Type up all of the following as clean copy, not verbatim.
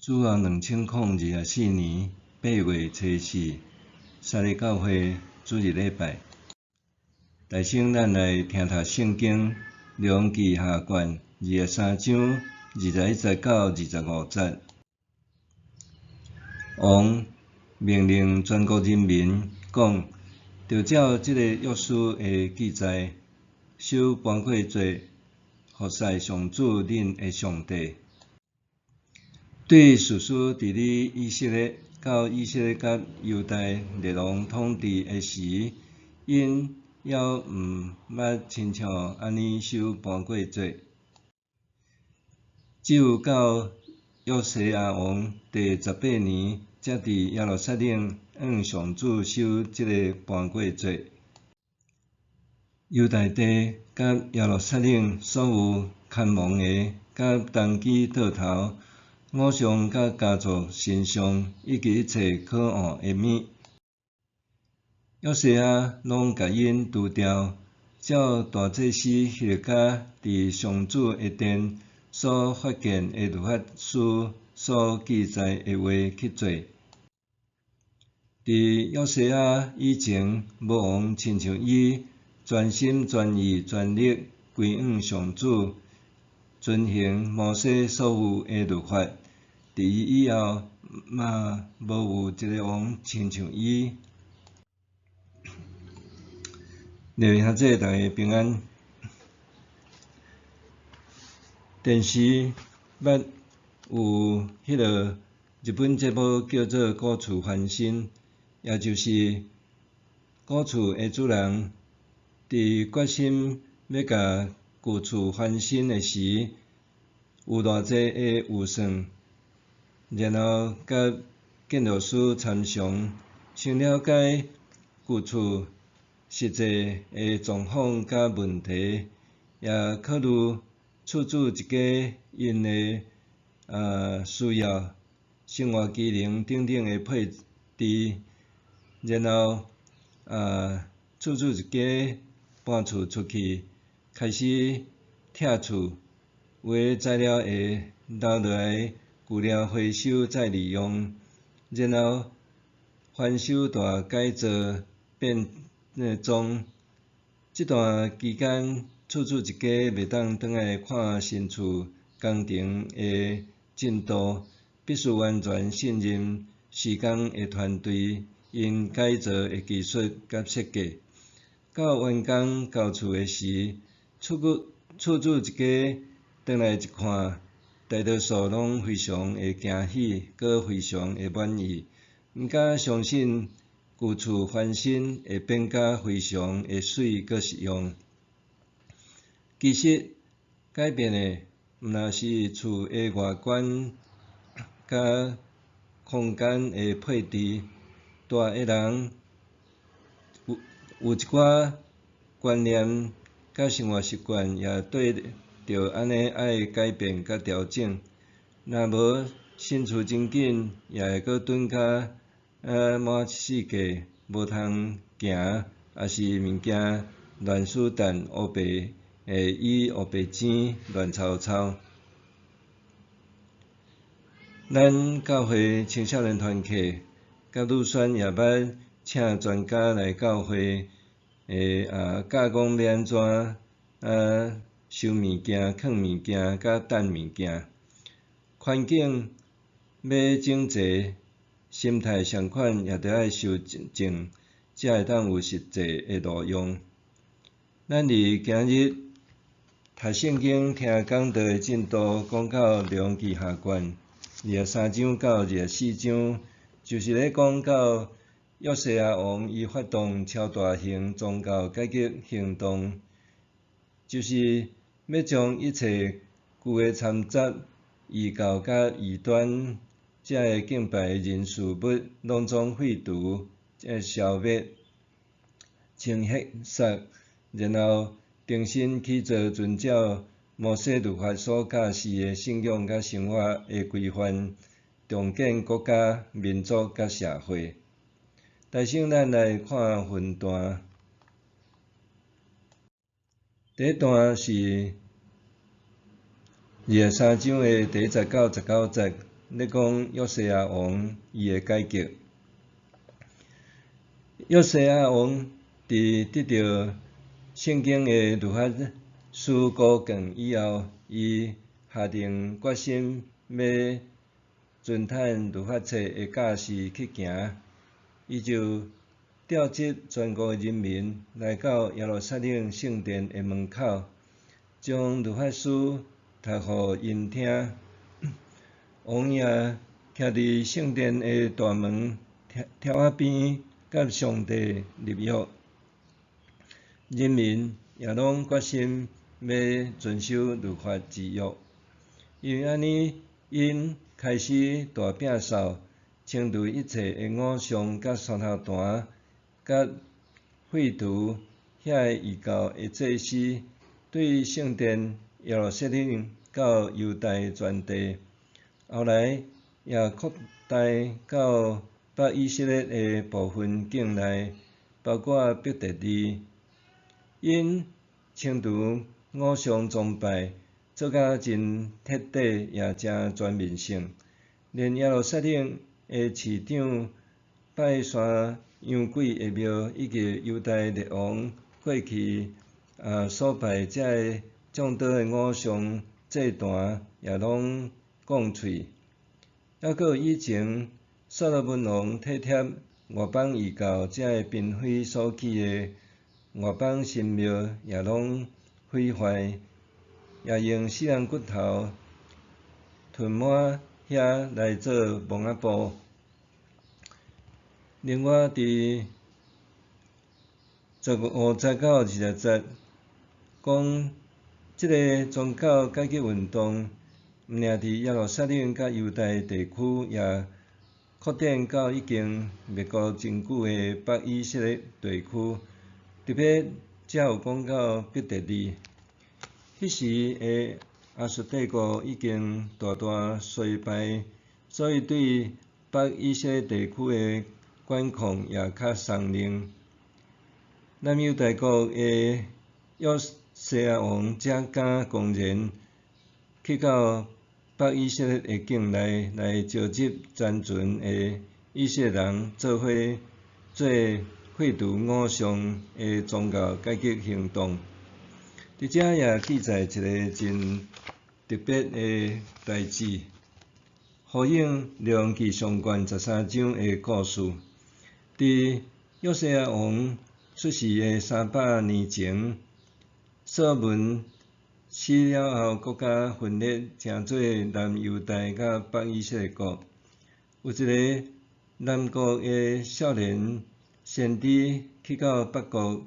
主后2024年8月初4，撒利教会主日礼拜。大圣，咱来听读圣经列王记下卷23章21-29、25节。王命令全国人民讲：着照即个约书的记载，守bán過節，服侍上主恁的上帝。对士师伫咧以色列甲犹大列王统治的时，因还毋捌亲像安尼守bán過節。只有到約西亞王第18年，才伫耶路撒冷向上主守即個bán過節。猶大地甲耶路撒冷所有牽亡的，甲當機倒頭、偶像甲家族神像，以及一切可惡的物，約西亞攏甲因除掉，照大祭司希勒家佇上主的殿所發現的律法書所記載的話去做。佇約西亞以前，無王親像伊全心全意全力歸向上主，遵行摩西所有的律法。佇伊以後，嘛無有一個王親像伊。弟兄姊妹，大家平安。電視捌有迄個日本節目叫做《古厝翻新》，也就是古厝的主人佇決心要甲舊厝翻新的時，有偌濟的預算，然後甲建築師參詳，先了解舊厝實際的狀況甲問題，也考慮厝主一家因的需要、生活機能等等的配置，然後厝主一家搬厝出去，開始拆厝，有的材料會留落來舊料回收再利用，然後翻修大改造變裝。這段期間，厝主一家袂當轉來看新厝工程的進度，必須完全信任施工的團隊因改造的技術甲設計。到完工交厝的時，厝主一家轉來一看，大多數攏非常的驚喜，閣非常的滿意，毋敢相信舊厝翻新會變甲非常的水閣實用。其實改變的毋若是厝的外觀甲空間的配置，大個人有一寡觀念甲生活習慣也對着安尼愛改變甲調整。若無新厝真緊，也會閣頓甲滿世界無通行，也是物件亂輸蛋烏白。以烏白錢亂湊湊。咱教會青少年團契甲女宣也捌請專家來教會，教講要安怎收物件、囥物件甲等物件。環境要整齊，心態相款也着愛修正，才會當有實際的路用。咱佇今日讀聖經聽講道的進度，講到列王記下卷23章到24章，就是咧講到約西亞王伊發動超大型宗教改革行動，就是要將一切舊的參雜、異教甲異端，遮個敬拜人事物攏總廢除、消滅、清殺，然後重新起造遵照摩西律法所教示的信仰甲生活的規範，重建國家、民族甲社會。大聖，咱來看分段。第一段是23章的第19-19節，咧讲约西亚王伊诶改革。约西亚王伫得到圣经诶律法书稿卷以后，伊下定决心要遵趁律法册诶教示去行，伊就调集全国人民来到耶路撒冷圣殿诶门口，将律法书读互因听。王也徛伫圣殿诶大门条仔边，甲上帝立约。人民也拢决心要遵守律法之约。因为安尼，因开始大摒扫，清除一切诶偶像甲山头坛，甲废除遐异教诶祭司，对圣殿耶路撒冷到犹大全地。后来也扩大到北以色列诶部分境内，包括伯特利。因清除偶像崇拜，做甲真彻底也真全面性，连耶路撒冷诶市长拜山羊鬼诶庙，以及犹大列王过去所拜遮个众多诶偶像祭坛，也拢讲喙。还佫有以前所罗门王体贴外邦异教遮个嫔妃所起诶外邦神庙，也拢毁坏，也用死人骨头涂满遐来做蒙仔布。另外，伫50到20节讲，即个宗教改革运动，毋仅伫耶路撒冷甲犹大地区，也扩展到已经灭国真久诶北以色列地区，特别才有讲到伯特利。迄时诶亚述帝国已经大大衰败，所以对北以色列地区诶管控也较松软。南犹大国诶约西亚王才敢公然去到北以色列诶境内来召集残存诶以色列人做伙做废除偶像诶宗教改革行动。伫遮也记载一个真特别诶代志，呼应列王记上卷13章诶故事。伫约西亚王出世诶300年前，所罗门死了后，国家分裂成做南犹大甲北以色列国。有一个南国诶少年先知去到北国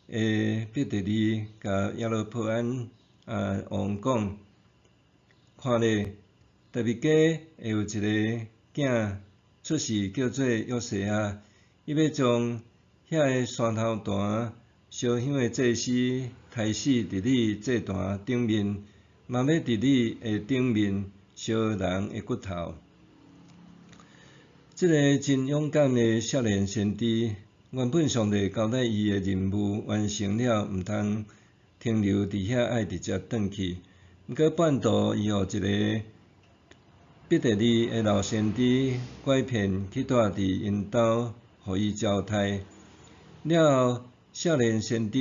诶伯特利，甲耶罗波安王讲：看咧，大卫家会有一个囝出世，叫做约西亚。伊要将遐个山头坛烧香诶祭司杀死伫你祭坛顶面，嘛要伫你诶顶面烧人诶骨头。即个真勇敢诶少年先知，原本上帝交代伊诶任务完成了，毋通停留伫遐，爱直接转去。毋过半途，伊互一个伯特利诶老先知拐骗去住伫因兜，互伊招待。了后，少年先知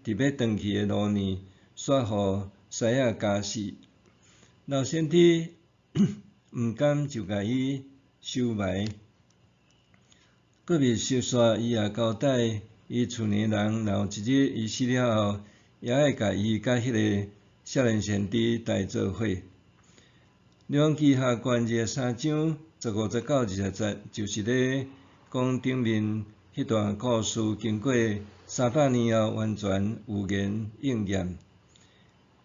伫要转去诶路呢，煞互狮仔咬死。老先知毋甘就甲伊收埋。过未收煞，伊也交代伊厝内人，若有一日伊死了后，也爱甲伊甲迄个少年先知带做伙。列王记下卷23章15到20节，就是咧讲顶面迄段故事，经过300年后，完全有言应验。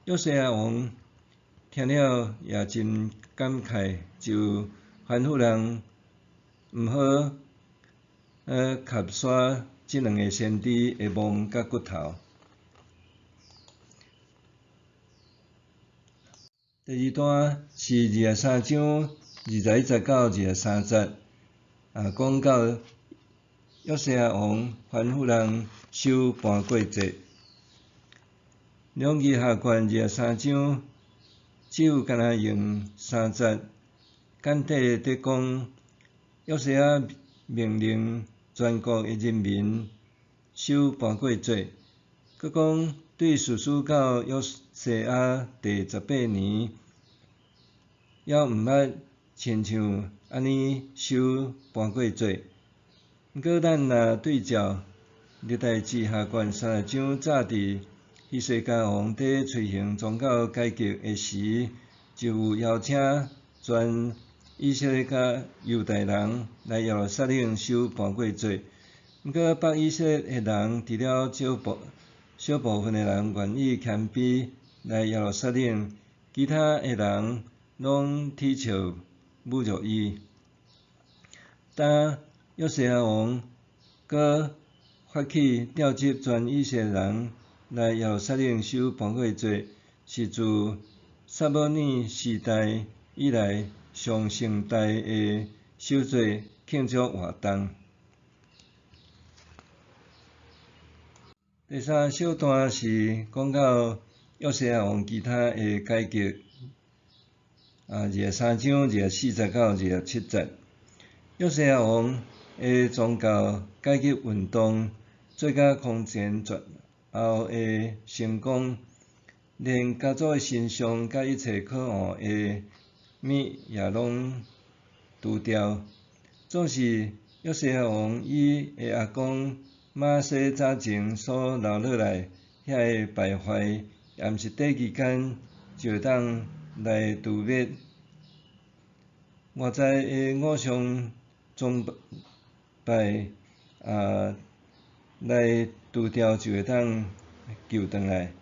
约西亚王听了也真感慨，就吩咐人毋好砍杀即两个先知的毛甲骨头。第二段是23章21节到23节，讲到约西亚王吩咐人守盘过节。列王记下卷23章只有敢若用3节简体伫讲，约瑟亚命令全国诶人民守搬过节，佮讲对实施到约瑟亚第18年，也毋捌亲像安尼守搬过节。毋过咱若对照历代志下卷30章早伫希西家王伫推行宗教改革诶时，就有邀请全以色列甲犹太人来耶路撒冷守搬过节。毋过北以色列诶人，除了小部分诶人愿意谦卑来耶路撒冷，其他诶人拢讥笑侮辱伊。当约瑟亚王佮发起召集全以色列人来耶路撒冷守搬过节，是自撒母耳时代以来上盛大诶守节庆祝活动。第三小段是讲到约瑟亚王其他诶改革23章24到27节。约瑟亚王诶宗教改革运动做甲空前绝后诶成功，连家族诶神像甲一切可换诶物也拢除掉。总是约瑟亚王伊诶阿公马西早前所留落来遐个败坏，也毋是短期间就会当来除灭。外在诶偶像崇拜来除掉就会当救转来，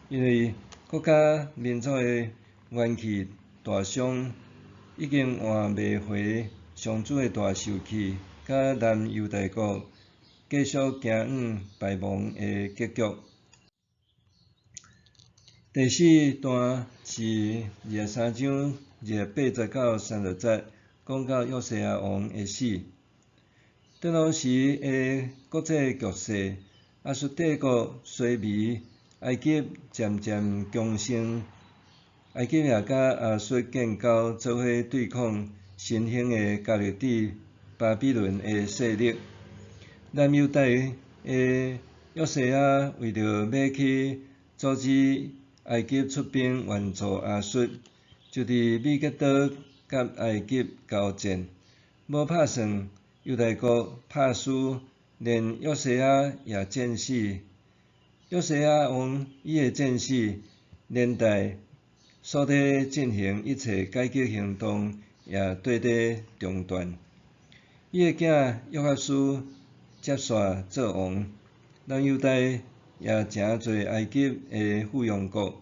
因为国家民族诶元气大伤，已经换袂回上主诶大受气，甲南犹大国继续行往败亡诶结局。第四段是23章80到30节，讲到约瑟亚王诶死。当当时诶国际局势，亚述帝国衰微，埃及渐渐强盛，埃及也甲亚述建交，做伙对抗新兴诶加勒底巴比伦诶势力。南犹大诶约瑟亚为着要去阻止埃及出兵援助亚述，就伫米吉多甲埃及交战，无拍算犹大国拍输，连约瑟亚也战死。约瑟亚王伊诶战死，连带所伫进行一切改革行动也缀伫中断。伊诶囝约哈斯接续做王，南犹大也诚侪埃及诶附庸国。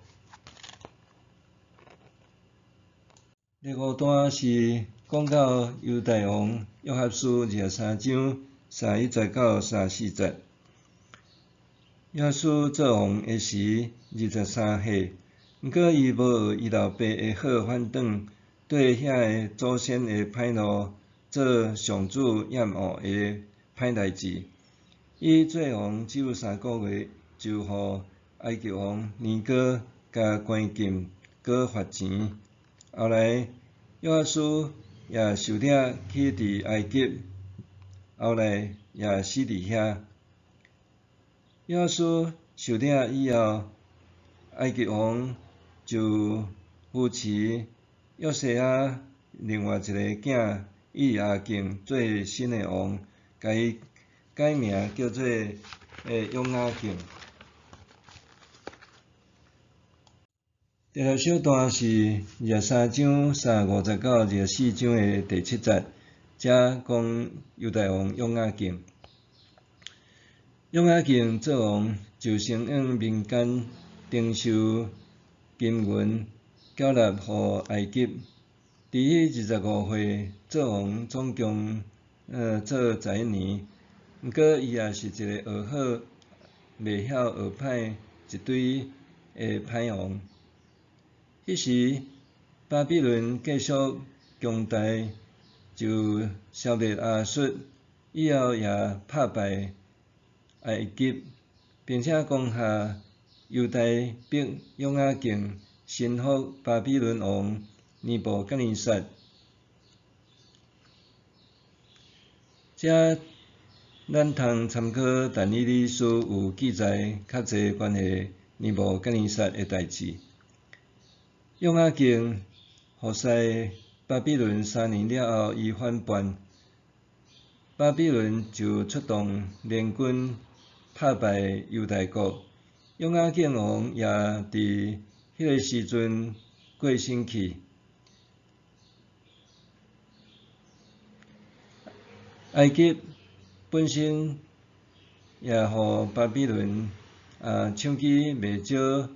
第五段是讲到犹大王约哈斯23章31节到34节。约哈斯做王诶时23岁，毋过伊无学伊老爸诶好，反倒对遐个祖先诶歹路做上主厌恶诶歹代志。伊做王只有3个月，就互埃及王尼哥甲关禁，搁罚钱。后来约哈斯也受掠去伫埃及，后来也死伫遐。约哈斯受掠以后，埃及王就扶持约瑟亚另外一个囝以利亚敬做新诶王，甲伊改名叫做约雅敬。第六小段是23章35节到24章诶第7节，遮讲犹大王约雅敬。约雅敬做王就先用民间征收金银，缴纳互埃及。伫伊25岁做王，总共做11年。毋过伊也是一个学好袂晓学歹一堆诶歹王。迄时巴比伦继续强大，就消灭亚述，以后也拍败埃及，并且攻下犹大，逼约雅敬臣服巴比伦王尼布甲尼撒。遮咱通参考但以理书有记载较侪关于尼布甲尼撒的代志。约雅敬服侍巴比伦3年了后，伊反叛，巴比伦就出动联军打败犹大国。约雅敬王也伫迄个时阵过身去。埃及本身也互巴比伦抢去袂少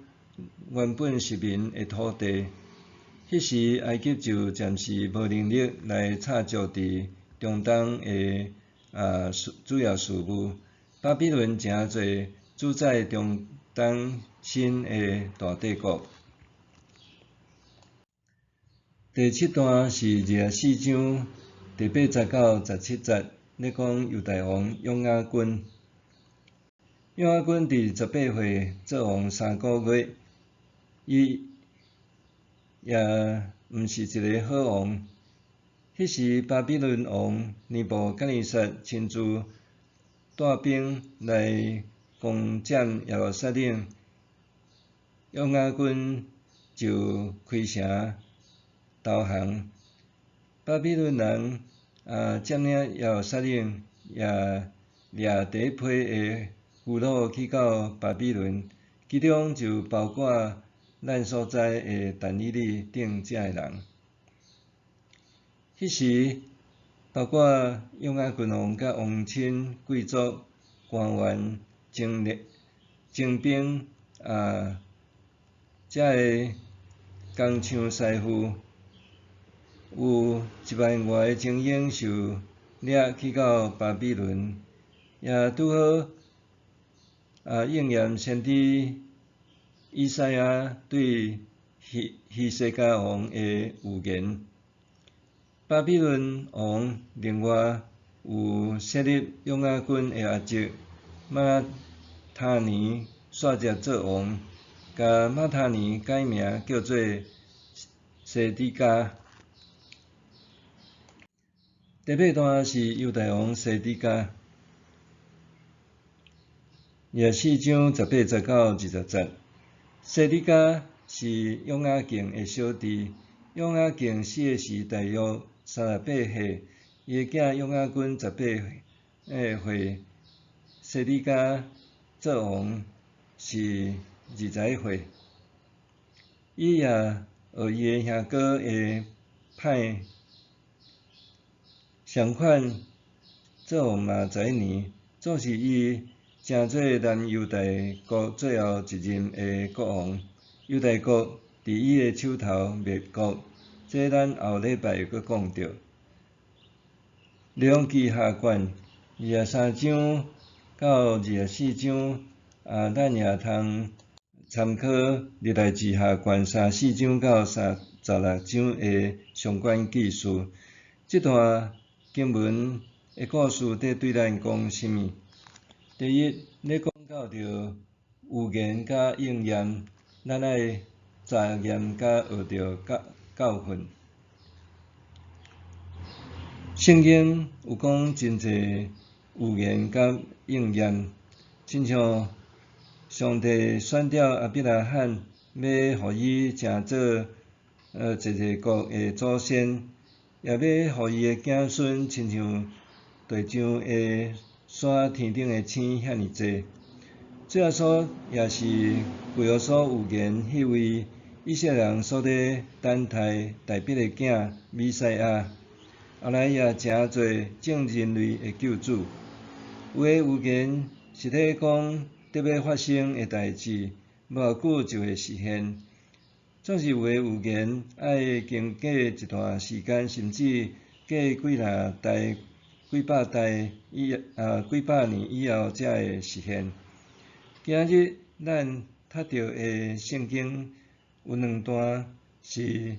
原本殖民的土地。迄时埃及就暂时无能力来插足伫中东的主要事务。巴比伦诚侪主宰中东新的大帝国。第7段是24章第8节到17节，咧讲犹大王约雅斤。约雅斤伫18岁做王3个月，伊也毋是一个好王。迄时巴比伦王尼布甲尼撒亲自带兵来攻占耶路撒冷，约雅斤就开城投降。巴比伦人占领耶路撒冷，也掠第一批的俘虏去到巴比伦，其中就包括咱所知的但以理等遮个人。迄时，包括约雅斤王甲王亲、贵族、官员、精兵遮个工厂师傅，有1万外个精英受掠去到巴比伦，也拄好应验先知以赛亚对希西家王的预言。巴比伦王另外有设立约雅斤的阿叔马他尼续接做王，甲马他尼改名叫做西底家。第8段是犹大王西底家。24章18节到20节，西底家是约雅敬的小弟。约雅敬死的时大约38岁，伊个囝约雅斤18岁，西底家做王是21岁。伊也学伊个兄哥的歹，相款做王嘛11年，总是伊成做南犹大国最后一任的国王。犹大国伫伊的手头灭国，这咱后礼拜会佫讲到。列王记下卷23章到24章，咱也通参考历代志下卷34章到36章的相关记述。这段经文的故事在对咱讲甚物？第一，咧讲到着预言甲应验，咱爱查验甲学着教训。圣经有讲真侪预言甲应验，亲像上帝选召亚伯拉罕，要互伊成做一个国的祖先，也要互伊的子孙亲像地上的山、天顶的星遐尼济。最后所也是为何所预言迄位以色列人所咧等待代笔的囝弥赛亚，后来也诚侪众人类的救主。有的预言是咧讲得要发生的代志，无偌久就会实现。总是有的预言爱经过一段时间，甚至过几百年以后才会实现。今日咱读到的圣经有2段是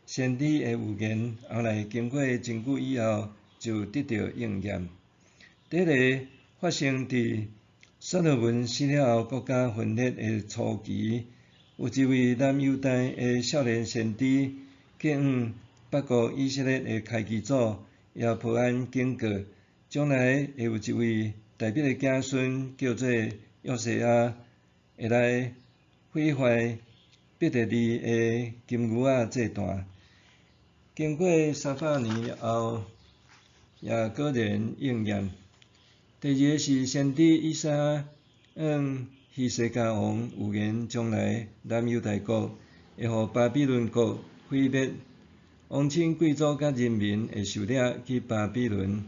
先知的预言，后来经过真久以后就得到应验。第一个发生伫所罗门死了后，国家分裂的初期，有一位南犹大的少年先知，去北国以色列的开基祖亚伯安经过，将来会有一位代表的子孙叫做约瑟亚，会来毁坏伯特利的金牛仔祭坛。经过300年后，也果然应验。第二个是先知以赛亚希西家王预言将来南犹大国会互巴比伦国毁灭，王亲贵族甲人民会受掠去巴比伦。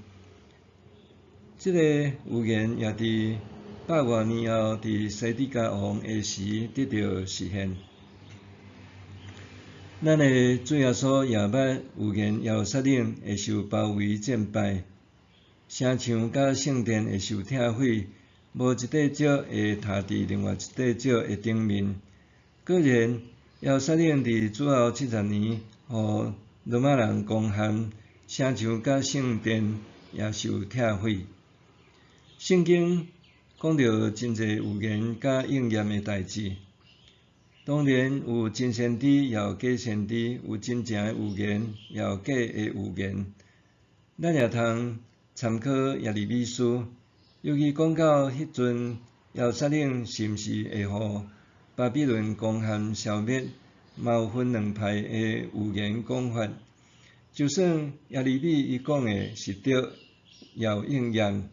这个预言也伫100多年后，伫西底家王的时得到实现。咱的主耶稣也捌预言耶路撒冷会受包围战败，城墙甲圣殿会受拆毁，无一块石会踏伫另外一块石的顶面。果然，耶路撒冷伫主后70年，互罗马人攻陷，城墙甲圣殿也受拆毁。圣经讲到真侪预言甲应验的代志。当然有真先知，也有假先知；有真正的预言，也有假的预言。咱也通参考耶利米书，尤其讲到迄阵耶路撒冷是毋是会互巴比伦攻陷消灭，嘛有分两派的预言讲法。就算耶利米伊讲的是对，也有应验。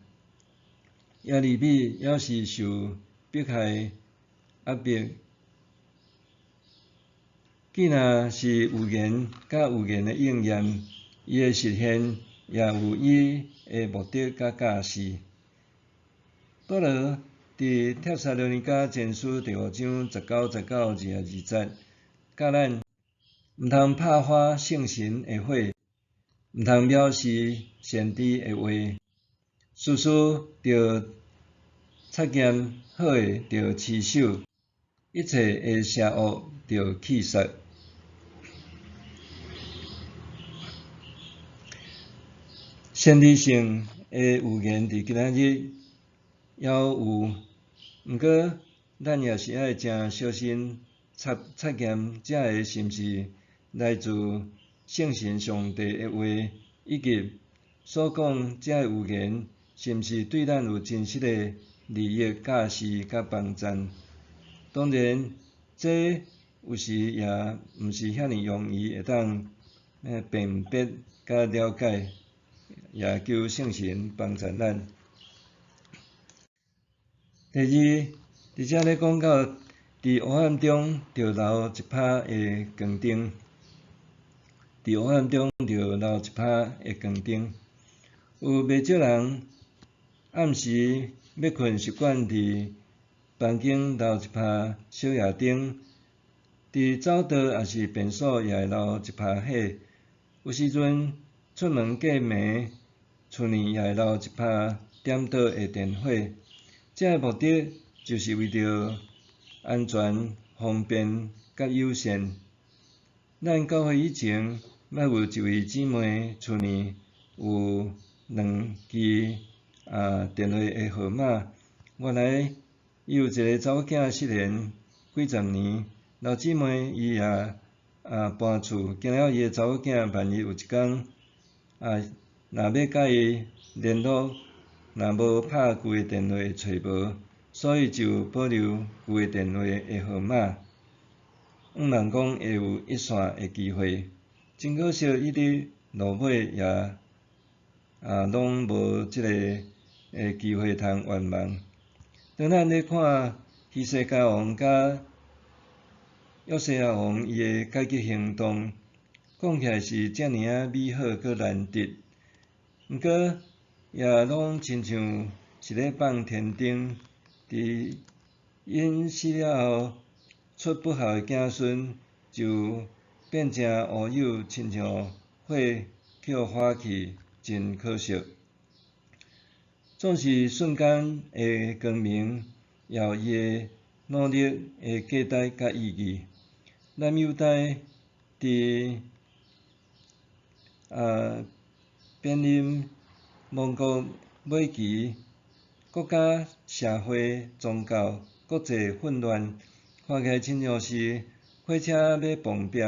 耶利米也是受迫害压迫。既然是预言甲预言的应验，伊的实现也有伊的目的甲价值。保罗伫帖撒罗尼迦前书第5章19、19、20，教咱毋通拍花圣神的火，毋通藐视先知的话，事事着察验，好的着持守，一切的邪恶着弃杀。先知性的预言伫今仔日也有，毋过咱也是爱诚小心察验这个是毋是来自圣神上帝的话，以及所讲这个预言是毋是对咱有真实的利益、价值甲帮助。当然，这有时也毋是遐尼容易会当辨别甲了解。也求圣神帮助咱。第二，伫遮咧讲到，伫黑暗中着留一拍的光灯。伫黑暗中着留一拍的光灯。有袂少人暗时要困，习惯伫房间留一拍小夜灯。伫走道也是便所也会留一拍火。有时阵出门过暝，厝内也会留一拍点倒的电火，这个目的就是为着安全、方便甲友善。咱教会以前捌有一位姊妹厝内有2支电话的号码，原来伊有一个查某囝失联几十年，老姊妹伊也搬厝，惊了伊的查某囝万一有一天若要甲伊联络，若无拍旧的电话会找无，所以就保留旧的电话的号码，毋茫讲会有一线的机会。真可惜，伊伫路尾也拢无即个机会通圆梦。当咱咧看希西家王甲约西亚王伊的改革行动，讲起来是遮尔美好佮难得。毋过，也拢亲像是咧放天灯，伫因死了后，出不孝的子孙就变成乌有，亲像火去互花去，真可惜。总是瞬间的光明，也有伊的努力的价值甲意义。南犹大伫变任亡国尾期，国家、社会、宗教各际混乱，看起来亲像是火车要碰壁，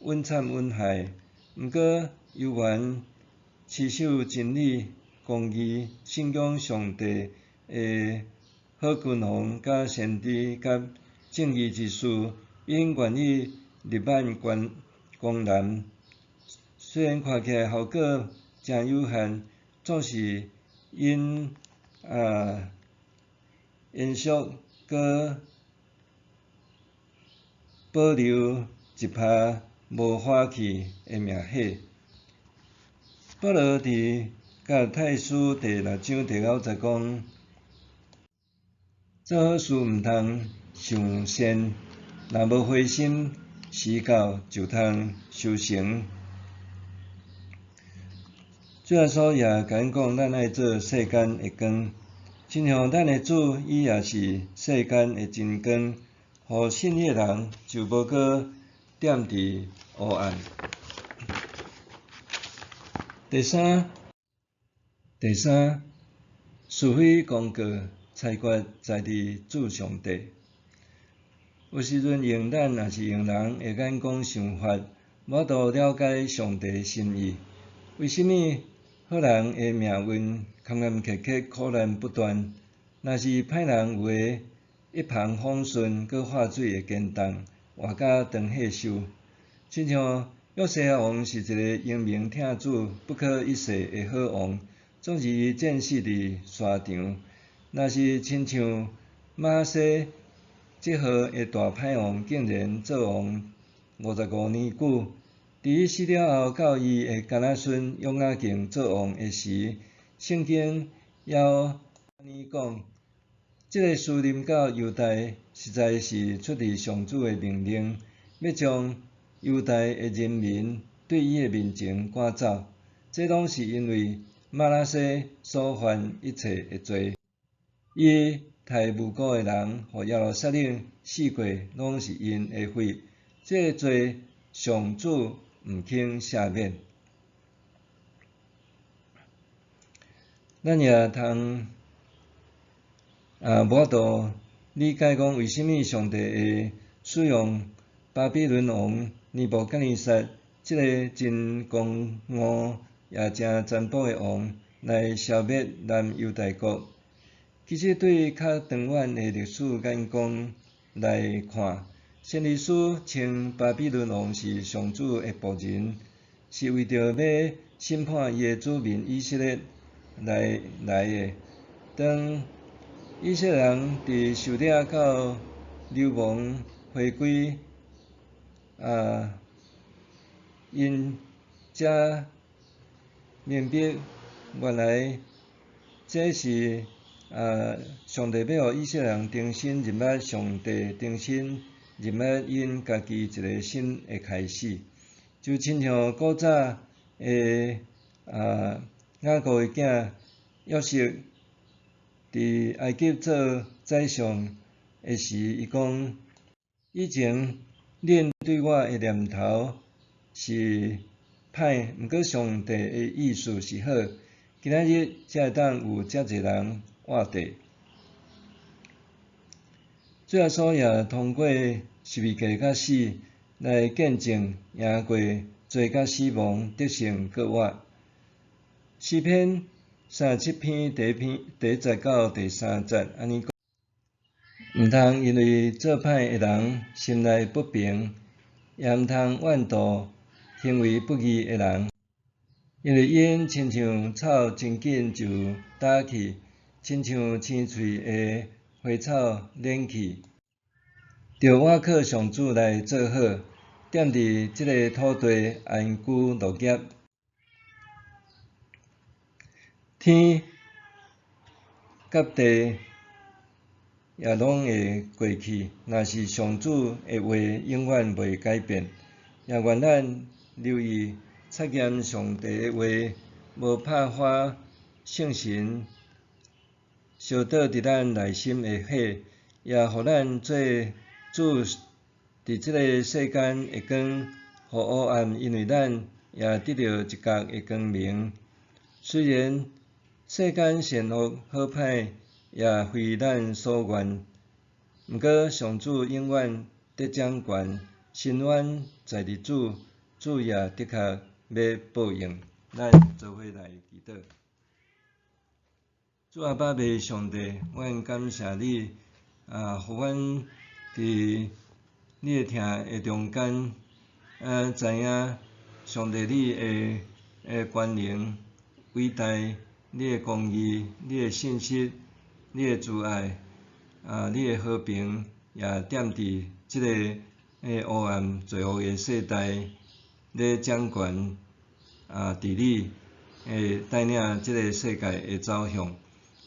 稳惨稳害。毋过，犹原持守真理，公义、信仰上帝的好君王、甲先知、甲正义之士，因愿意力挽光南。虽然看起来效果真有限，总是因延续搁保留一拍无花去的名血。保罗伫甲太书第6章第9节讲：做好事毋通上善，若无灰心，时到就通收成。主耶稣也甲咱讲，咱爱做世间的光，亲像咱的主，伊也是世间的真光，互信伊的人就无搁踮伫黑暗。第三，是非功过裁决在伫主上帝。有时阵用咱也是用人的眼光想法，无度了解上帝心意。为什么好人的命运坎坎坷坷、苦难不断？若是歹人有诶，一帆风顺，搁化水会坚冻，活甲长岁寿。亲像约西亚王是一个英明听主、不可一世的好王，总是战死伫沙场。若是亲像马西这号的大歹王，竟然做王55年久。伫伊死了后，到伊的干仔孙约雅敬做王的时，圣经也安尼讲：这个书临到犹大，实在是出自上主的命令，要将犹大的人民对伊的面前赶走。这拢是因为马拉西所犯一切的罪，伊害无辜的人，互耶路撒冷死过，拢是因的罪。这个罪，上主毋肯赦免。咱也通无度理解讲，为什么上帝会使用巴比伦王尼布甲尼撒这个真狂傲也真占卜的王来消灭南犹大国。其实对较长远的历史眼光来看，先知书称巴比伦王是上主的仆人，是为着要审判伊的子民以色列来的。当以色列人伫受掠到流亡回归，因才明白原来这是上帝要互以色列人重新认捌上帝，重新认捌因家己一个新的开始，就亲像古早的雅各的囝约瑟伫埃及做宰相的时，伊讲：以前恁对我的念头是歹，毋过上帝的意思是好。今仔日才会当有遮侪人活地。主耶稣也通过十字架甲死来见证赢过罪甲死亡，得胜搁活。诗篇37篇第1节到第3节安尼讲：毋通因为做歹的人心内不平，也毋通怨妒行为不义的人，因为因亲像草真紧就打去，亲像青翠的花草敛去。着倚靠上主来做好，踮伫即个土地安居乐业。天甲地也拢会过去，若是上主的话永远袂改变。也愿咱留意测验上帝的话，无拍花圣神烧倒伫咱内心的火，也互咱做主伫即个世间的光，互黑暗因为咱也得到一角的光明。虽然世间善恶好歹也非咱所愿，毋过上主永远得掌权，伸冤在伫主，主也的确要报应。咱做伙来祈祷。主阿爸父上帝，阮感谢你，互阮伫你的听的中间，知影上帝你的权能伟大，你的公义，你的信息，你的慈爱，你的和平，也踮伫即个黑暗罪恶的世代，咧掌权治理，会带领即个世界的走向。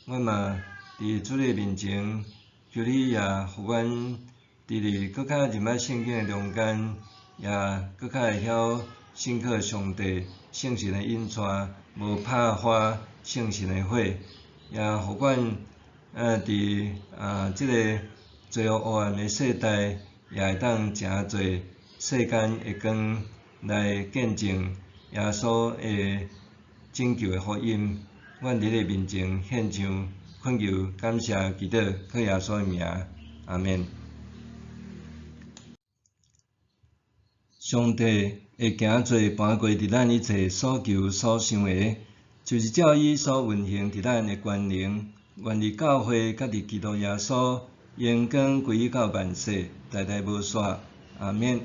阮嘛伫主的面前，求你也互阮伫咧搁较入仔圣经的中间，也搁较会晓信靠上帝圣神的引带，无拍花圣神的火，也互阮伫即个罪恶黑暗的世代，也会当诚侪世间的光来见证耶稣的拯救的福音。阮伫你面前献上恳求、感谢、祈祷，靠耶稣的名，阿免。上帝会行做搬过伫咱一切所求所想的，就是照伊所运行伫咱的权能，愿意教会甲伫基督耶稣荣光归于到万世，代代无煞，阿免。